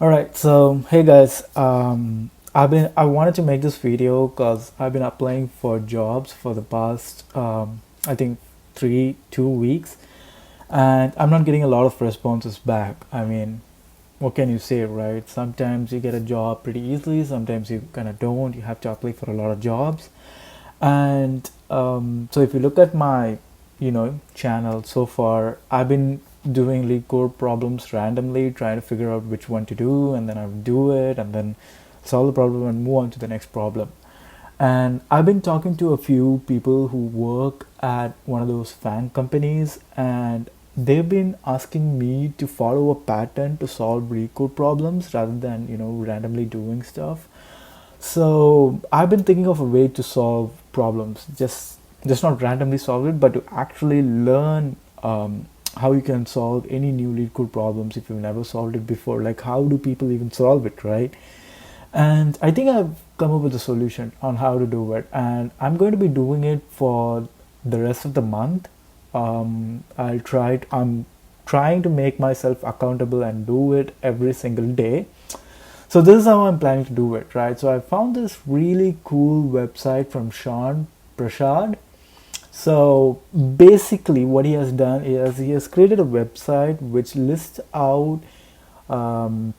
All right, so hey guys, I wanted to make this video because I've been applying for jobs for the past I think 2 weeks, and I'm not getting a lot of responses back. I mean, what can you say, right? Sometimes you get a job pretty easily, sometimes you kind of don't. You have to apply for a lot of jobs, and so if you look at my channel so far, I've been doing lead code problems randomly, trying to figure out which one to do, and then I would do it and then solve the problem and move on to the next problem. And I've been talking to a few people who work at one of those fan companies, and they've been asking me to follow a pattern to solve lead code problems rather than randomly doing stuff. So I've been thinking of a way to solve problems, just not randomly solve it, but to actually learn how you can solve any new lead code problems if you've never solved it before. Like, how do people even solve it, right? And I think I've come up with a solution on how to do it, and I'm going to be doing it for the rest of the month. I'll try it. I'm trying to make myself accountable and do it every single day. So this is how I'm planning to do it, right? So I found this really cool website from Sean Prashad. So basically what he has done is he has created a website which lists out um,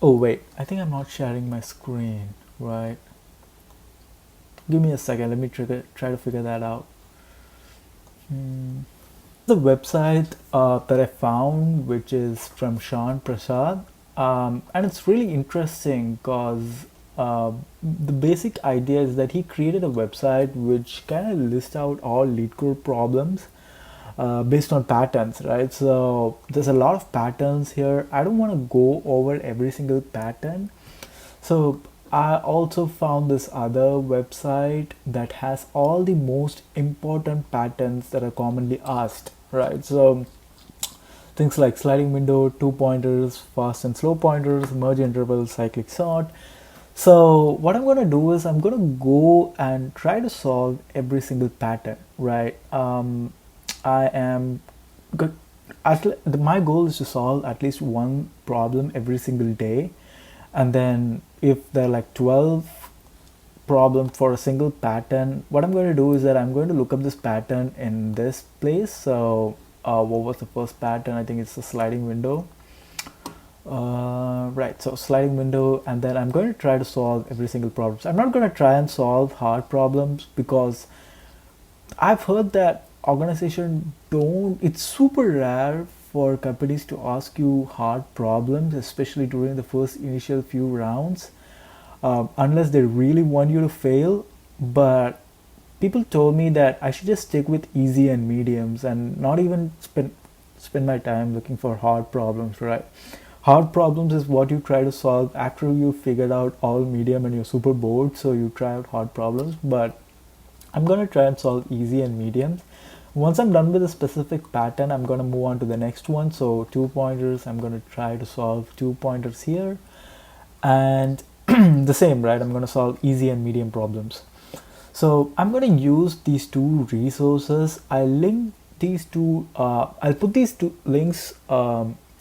oh wait, I think I'm not sharing my screen, right? Give me a second, let me try to figure that out. The website that I found, which is from Sean Prasad, and it's really interesting because the basic idea is that he created a website which kind of lists out all lead code problems based on patterns, right? So there's a lot of patterns here. I don't want to go over every single pattern. So I also found this other website that has all the most important patterns that are commonly asked, right? So things like sliding window, two pointers, fast and slow pointers, merge interval, cyclic sort. So what I'm going to do is I'm going to go and try to solve every single pattern, right? I am good. My goal is to solve at least one problem every single day, and then if there are like 12 problem for a single pattern, what I'm going to do is that I'm going to look up this pattern in this place. So what was the first pattern? I think it's the sliding window. Right, so sliding window, and then I'm going to try to solve every single problem. So I'm not going to try and solve hard problems because I've heard that organization don't, it's super rare for companies to ask you hard problems, especially during the first initial few rounds, unless they really want you to fail. But people told me that I should just stick with easy and mediums and not even spend my time looking for hard problems, right? Hard problems is what you try to solve after you figured out all medium and you're super bored, so you try out hard problems. But I'm going to try and solve easy and mediums. Once I'm done with a specific pattern, I'm going to move on to the next one. So two pointers, I'm going to try to solve two pointers here, and the same, right? I'm going to solve easy and medium problems. So I'm going to use these two resources. I'll put these two links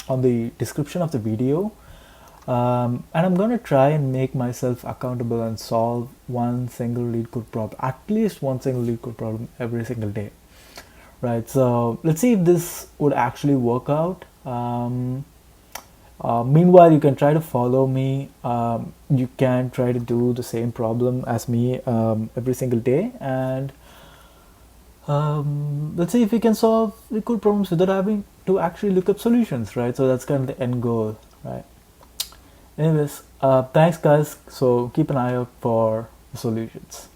on the description of the video. And I'm going to try and make myself accountable and solve one single lead code problem, at least one single lead code problem every single day. Right, so let's see if this would actually work out. Meanwhile, you can try to follow me. You can try to do the same problem as me every single day, and let's see if we can solve the code problems without having to actually look up solutions, right? So that's kind of the end goal, right? Anyways, thanks guys. So keep an eye out for the solutions.